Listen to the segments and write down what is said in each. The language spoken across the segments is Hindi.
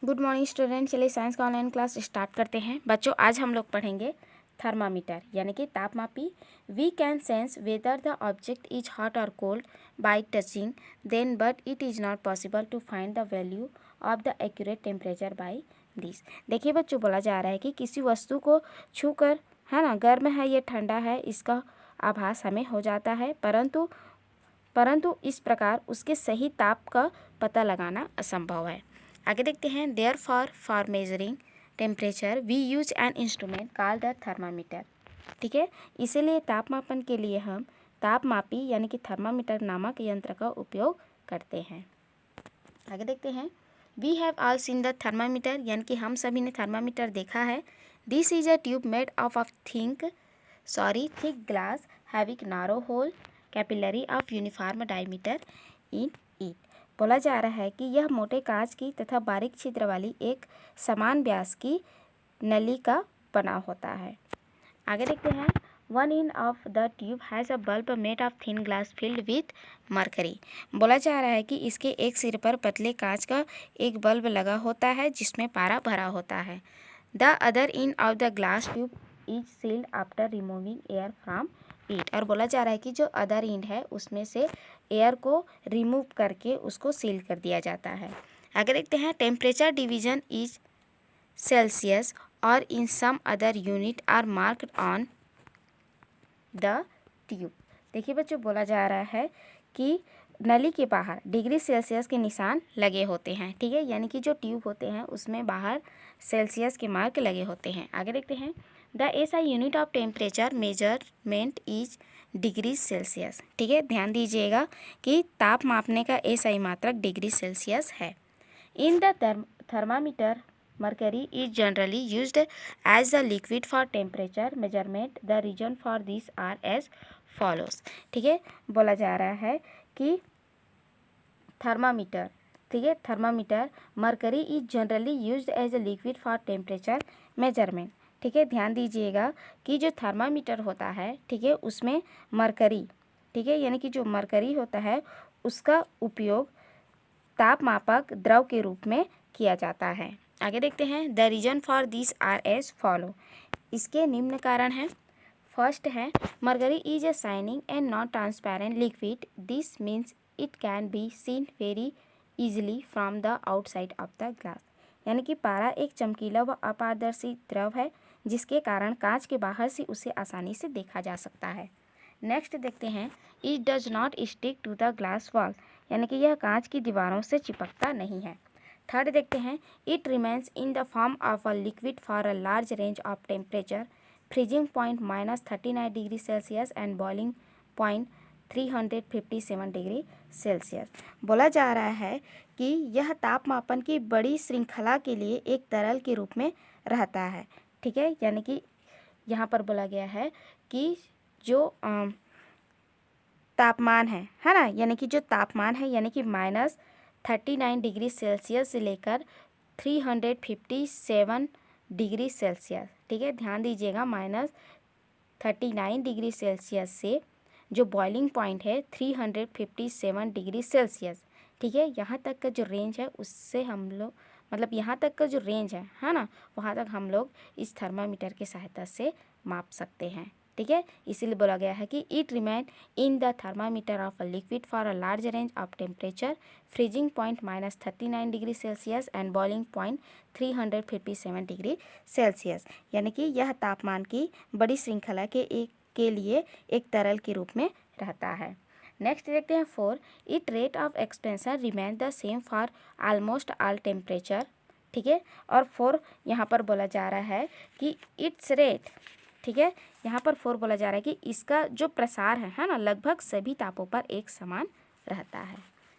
Good morning student. चलिए साइंस का ऑनलाइन क्लास स्टार्ट करते हैं। बच्चों आज हम लोग पढ़ेंगे थर्मामीटर यानी कि तापमापी। We can sense whether the object is hot और cold by touching then but it is not possible to find the value of the accurate temperature by this. देखिए बच्चों, बोला जा रहा है कि किसी वस्तु को छूकर, है ना, गर्म है ये ठंडा है, इसका आभास हमें हो जाता है, परंतु इस प्रकार उसके सही ताप का पता लगाना असंभव है। आगे देखते हैं। Therefore measuring temperature we use an instrument called the thermometer. ठीक है, इसीलिए तापमापन के लिए हम तापमापी यानी कि थर्मामीटर नामक यंत्र का उपयोग करते हैं। आगे देखते हैं। We have all seen the thermometer यानी कि हम सभी ने थर्मामीटर देखा है। This is a tube made of thick glass having narrow hole capillary of uniform diameter in it. बोला जा रहा है कि यह मोटे कांच की तथा बारीक छिद्र वाली एक समान व्यास की नली का बना होता है। आगे देखते हैं। One end of the tube has a bulb made of thin glass filled with mercury. बोला जा रहा है कि इसके एक सिर पर पतले कांच का एक बल्ब लगा होता है जिसमें पारा भरा होता है। The other end of the glass tube is sealed after removing air from it. और बोला जा रहा है कि जो अदर एंड है उसमें से एयर को रिमूव करके उसको सील कर दिया जाता है। आगे देखते हैं। टेम्परेचर डिवीजन इज सेल्सियस और in some other unit are marked on the tube. देखिए बच्चों, बोला जा रहा है कि नली के बाहर डिग्री सेल्सियस के निशान लगे होते हैं। ठीक है, यानी कि जो ट्यूब होते हैं उसमें बाहर सेल्सियस के मार्क लगे होते हैं। आगे देखते हैं। The SI unit of temperature measurement is degree Celsius. ठीक है, ध्यान दीजिएगा कि ताप मापने का एसआई मात्रक डिग्री सेल्सियस है। In the thermometer mercury is generally used as the liquid for temperature measurement. The reason for this are as follows। ठीक है, बोला जा रहा है कि थर्मामीटर, ठीक है, thermometer mercury is generally used as a liquid for temperature measurement. ठीक है, ध्यान दीजिएगा कि जो थर्मामीटर होता है, ठीक है, उसमें मरकरी, ठीक है, यानी कि जो मरकरी होता है उसका उपयोग तापमापक द्रव के रूप में किया जाता है। आगे देखते हैं। The reason for this are as follow. इसके निम्न कारण हैं। फर्स्ट है, mercury is a shining and not transparent liquid. This means it can be seen very easily from the outside of the glass. यानी कि पारा एक चमकीला व अपारदर्शी द्रव है जिसके कारण कांच के बाहर से उसे आसानी से देखा जा सकता है। नेक्स्ट देखते हैं। It does not stick to the glass wall, यानी कि यह कांच की दीवारों से चिपकता नहीं है। थर्ड देखते हैं। It remains in the form of a liquid for a large range of temperature. Freezing point -39 degree Celsius and boiling point 357 degree Celsius. बोला जा रहा है कि यह तापमापन की बड़ी श्रृंखला के लिए एक तरल के रूप में रहता है। ठीक है, यानी कि यहाँ पर बोला गया है कि जो तापमान है ना, यानी कि जो तापमान है यानी कि -39 डिग्री सेल्सियस से लेकर 357 डिग्री सेल्सियस। ठीक है, ध्यान दीजिएगा, -39 डिग्री सेल्सियस से जो बॉइलिंग पॉइंट है 357 डिग्री सेल्सियस। ठीक है, यहाँ तक का जो रेंज है उससे हम लोग, मतलब यहाँ तक का जो रेंज है ना, वहाँ तक हम लोग इस थर्मामीटर की सहायता से माप सकते हैं। ठीक है, इसीलिए बोला गया है कि it remain in the thermometer of a liquid for a large range of temperature. Freezing point -39 degree Celsius and boiling point 357 degree Celsius. यानी कि यह तापमान की बड़ी श्रृंखला के लिए एक तरल के रूप में रहता है। नेक्स्ट देखते हैं। 4 it rate of expansion remain the same for almost all temperature. ठीक है, और 4 यहाँ पर बोला जा रहा है कि इट्स रेट, ठीक है, यहाँ पर 4 बोला जा रहा है कि इसका जो प्रसार है ना, लगभग सभी तापों पर एक समान रहता है।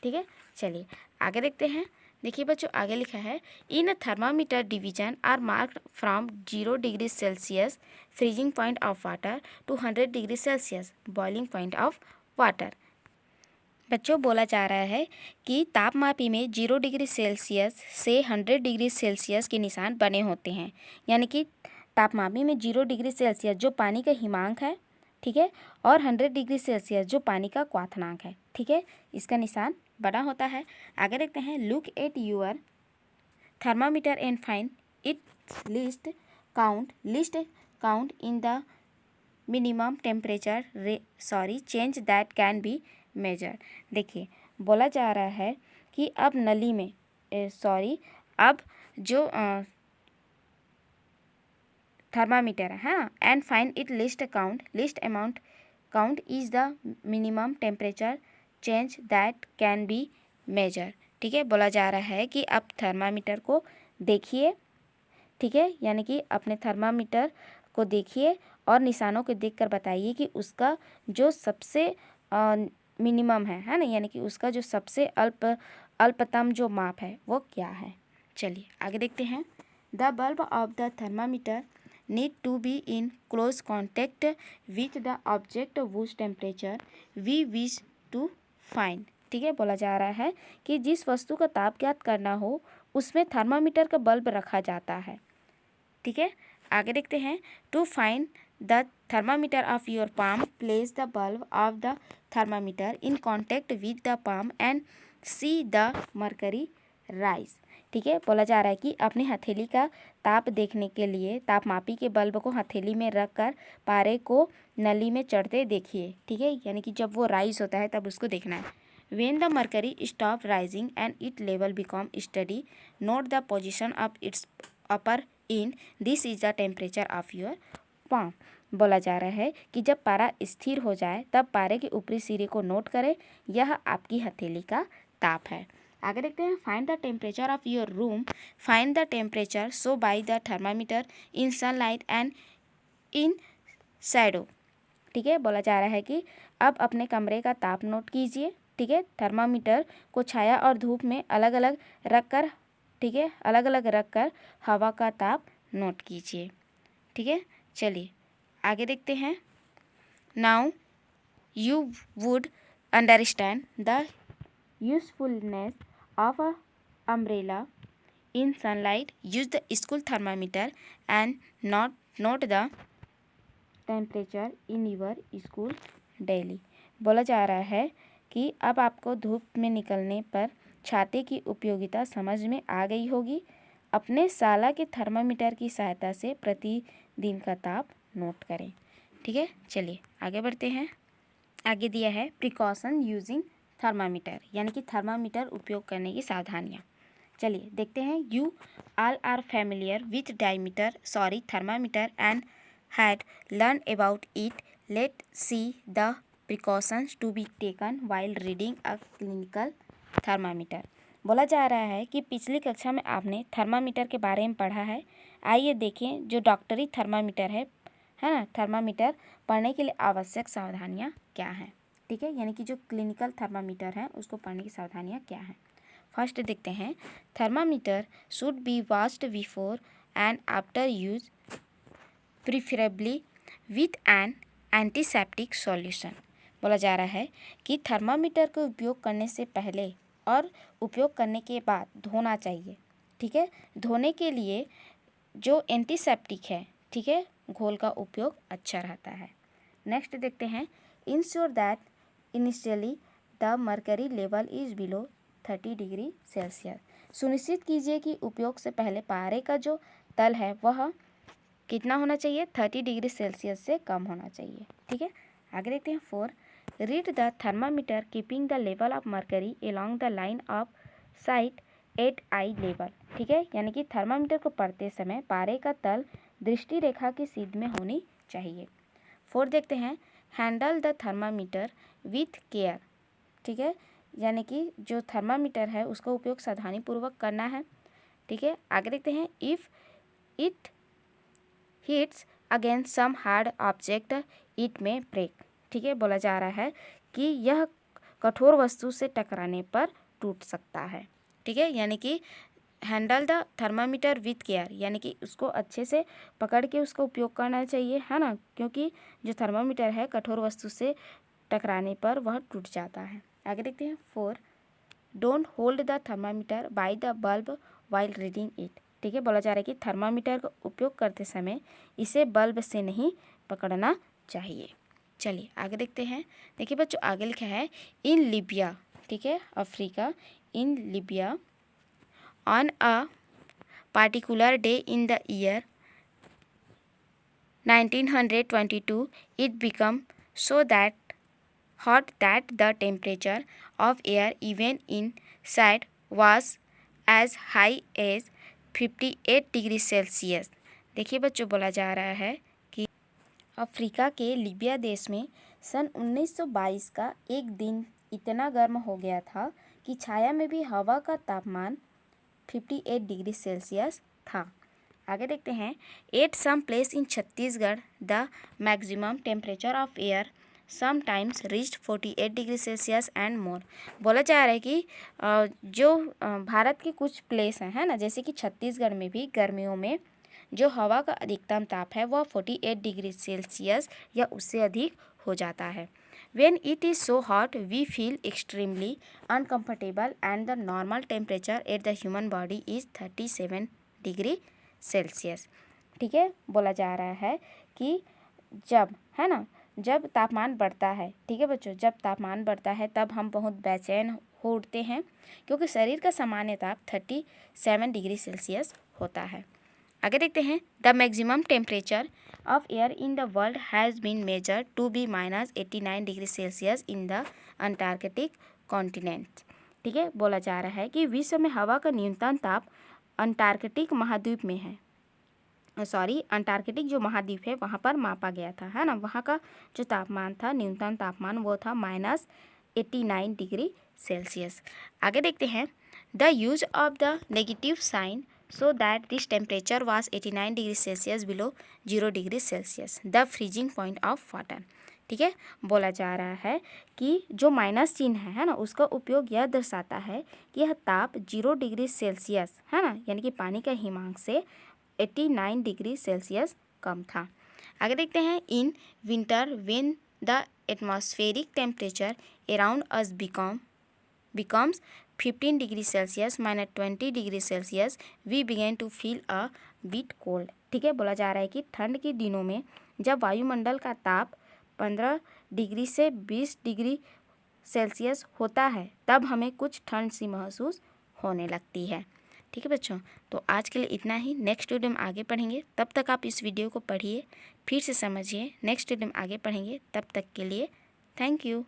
ठीक है, चलिए आगे देखते हैं। देखिए बच्चों, आगे लिखा है। In thermometer division are marked from 0 degree Celsius freezing point of water to 100 degree Celsius boiling point of water. बच्चों, बोला जा रहा है कि तापमापी में 0 डिग्री सेल्सियस से 100 डिग्री सेल्सियस के निशान बने होते हैं। यानी कि तापमापी में 0 डिग्री सेल्सियस जो पानी का हिमांक है, ठीक है, और 100 डिग्री सेल्सियस जो पानी का क्वथनांक है। ठीक है, इसका निशान बना होता है। आगे देखते हैं। Look at your thermometer and find its least count in the minimum temperature change that can be measured। देखिए बोला जा रहा है कि अब नली में अब जो थर्मामीटर है and find it least amount count is the minimum temperature change that can be measure. ठीक है, बोला जा रहा है कि अब थर्मामीटर को देखिए, ठीक है, यानी कि अपने थर्मामीटर को देखिए और निशानों को देखकर बताइए कि उसका जो सबसे मिनिमम है ना, यानी कि उसका जो सबसे अल्पतम जो माप है वो क्या है। चलिए आगे देखते हैं। The bulb of the thermometer need to be in close contact with the object whose temperature we wish to find. ठीक है, बोला जा रहा है कि जिस वस्तु का ताप ज्ञात करना हो उसमें थर्मामीटर का बल्ब रखा जाता है। ठीक है, आगे देखते हैं। To find the thermometer of your palm place the bulb of the thermometer in contact with the palm and see the mercury rise. ठीक है, बोला जा रहा है कि अपनी हथेली का ताप देखने के लिए तापमापी के बल्ब को हथेली में रखकर पारे को नली में चढ़ते देखिए। ठीक है, यानी कि जब वो राइज होता है तब उसको देखना है। When the mercury stop rising and its level become steady, note the position of its upper end. This is the temperature of your palm. बोला जा रहा है कि जब पारा स्थिर हो जाए तब पारे के ऊपरी सिरे को नोट करें, यह आपकी हथेली का ताप है। आगे देखते हैं। Find the temperature of your room. Find the temperature so by the thermometer in sunlight and in Shadow. ठीक है, बोला जा रहा है कि अब अपने कमरे का ताप नोट कीजिए। ठीक है, थर्मामीटर को छाया और धूप में अलग अलग रखकर, ठीक है, अलग अलग रखकर हवा का ताप नोट कीजिए। ठीक है, चलिए आगे देखते हैं। Now you would understand the usefulness of a umbrella in sunlight. Use the school thermometer and note the temperature in your school daily. बोला जा रहा है कि अब आपको धूप में निकलने पर छाते की उपयोगिता समझ में आ गई होगी। अपने साला के थर्मामीटर की सहायता से प्रतिदिन का ताप नोट करें। ठीक है, चलिए आगे बढ़ते हैं। आगे दिया है प्रिकॉशन यूजिंग थर्मामीटर, यानी कि थर्मामीटर उपयोग करने की सावधानियाँ। चलिए देखते हैं। You all are familiar with thermometer and had learned about it. Let's see the precautions to be taken while reading a clinical thermometer। बोला जा रहा है कि पिछली कक्षा में आपने थर्मामीटर के बारे में पढ़ा है। आइए देखें जो डॉक्टरी थर्मामीटर है ना, थर्मामीटर पढ़ने के लिए आवश्यक सावधानियाँ क्या हैं। ठीक है, यानी कि जो क्लिनिकल थर्मामीटर है उसको पढ़ने की सावधानियाँ क्या हैं। फर्स्ट देखते हैं। Thermometer should be washed before and after use, preferably with an antiseptic solution. बोला जा रहा है कि थर्मामीटर का उपयोग करने से पहले और उपयोग करने के बाद धोना चाहिए। ठीक है, धोने के लिए जो एंटीसेप्टिक है, ठीक है, घोल का उपयोग अच्छा रहता है। नेक्स्ट देखते हैं। Ensure that initially the mercury level is below 30 degree Celsius. सुनिश्चित कीजिए कि उपयोग से पहले पारे का जो तल है वह कितना होना चाहिए, 30 डिग्री सेल्सियस से कम होना चाहिए। ठीक है, आगे देखते हैं। 4 read the thermometer keeping the level of mercury along the line of sight at eye level. ठीक है, यानी कि थर्मामीटर को पढ़ते समय पारे का तल दृष्टि रेखा की सीध में होनी चाहिए। 4 देखते हैं। Handle the thermometer with care. ठीक है, यानी कि जो थर्मामीटर है उसका उपयोग सावधानीपूर्वक करना है। ठीक है, आगे देखते हैं। If it hits against some hard object it may break. ठीक है, बोला जा रहा है कि यह कठोर वस्तु से टकराने पर टूट सकता है। ठीक है, यानी कि handle the thermometer with care, यानी कि उसको अच्छे से पकड़ के उसका उपयोग करना चाहिए, है ना, क्योंकि जो थर्मामीटर है कठोर वस्तु से टकराने पर वह टूट जाता है। आगे देखते हैं। 4 don't hold the thermometer by the bulb while reading it. ठीक है, बोला जा रहा है कि थर्मामीटर का उपयोग करते समय इसे बल्ब से नहीं पकड़ना चाहिए। चलिए आगे देखते हैं। देखिए बच्चों, आगे लिखा है इन लीबिया। ठीक है, Africa, in Libya on a particular day in the year 1922 it became so that hot that the temperature of air even inside was as high as 58 degree Celsius. देखिए बच्चों, बोला जा रहा है कि अफ्रीका के लीबिया देश में सन 1922 का एक दिन इतना गर्म हो गया था कि छाया में भी हवा का तापमान 58 डिग्री सेल्सियस था। आगे देखते हैं, at some place in Chhattisgarh the maximum temperature of air sometimes reached 48 degree Celsius and more. बोला जा रहा है कि जो भारत के कुछ प्लेस हैं, है ना, जैसे कि छत्तीसगढ़ में भी गर्मियों में जो हवा का अधिकतम ताप है वह 48 डिग्री सेल्सियस या उससे अधिक हो जाता है। When it is so hot, we feel extremely uncomfortable and the normal temperature at the human body is 37 degree Celsius. ठीक है, बोला जा रहा है कि जब, है ना, जब तापमान बढ़ता है, ठीक है बच्चों, जब तापमान बढ़ता है तब हम बहुत बेचैन हो उठते हैं क्योंकि शरीर का सामान्य ताप 37 डिग्री सेल्सियस होता है। आगे देखते हैं, the maximum temperature of air in the world has been measured to be -89 degree Celsius in the Antarctic continent. ठीक है, बोला जा रहा है कि विश्व में हवा का न्यूनतम ताप अंटार्कटिक महाद्वीप में है, अंटार्कटिक जो महाद्वीप है वहाँ पर मापा गया था, है ना। वहाँ का जो तापमान था, न्यूनतम तापमान, वो था -89 डिग्री सेल्सियस। आगे देखते हैं, the use of the negative sign so that this temperature was 89 degree Celsius below 0 degree Celsius the freezing point of water. ठीक है, बोला जा रहा है कि जो माइनस चिन्ह है ना, उसका उपयोग यह दर्शाता है कि यह ताप 0 डिग्री सेल्सियस, है ना, यानी कि पानी का हिमांक से 89 डिग्री सेल्सियस कम था। आगे देखते हैं, in winter when the atmospheric temperature around us becomes 15 degree Celsius -20 degree Celsius we begin to feel a bit cold. ठीक है, बोला जा रहा है कि ठंड के दिनों में जब वायुमंडल का ताप 15 डिग्री से 20 डिग्री सेल्सियस होता है तब हमें कुछ ठंड सी महसूस होने लगती है। ठीक है बच्चों, तो आज के लिए इतना ही। नेक्स्ट वीडियो में आगे पढ़ेंगे, तब तक आप इस वीडियो को पढ़िए, फिर से समझिए। नेक्स्ट वीडियो में आगे पढ़ेंगे, तब तक के लिए थैंक यू।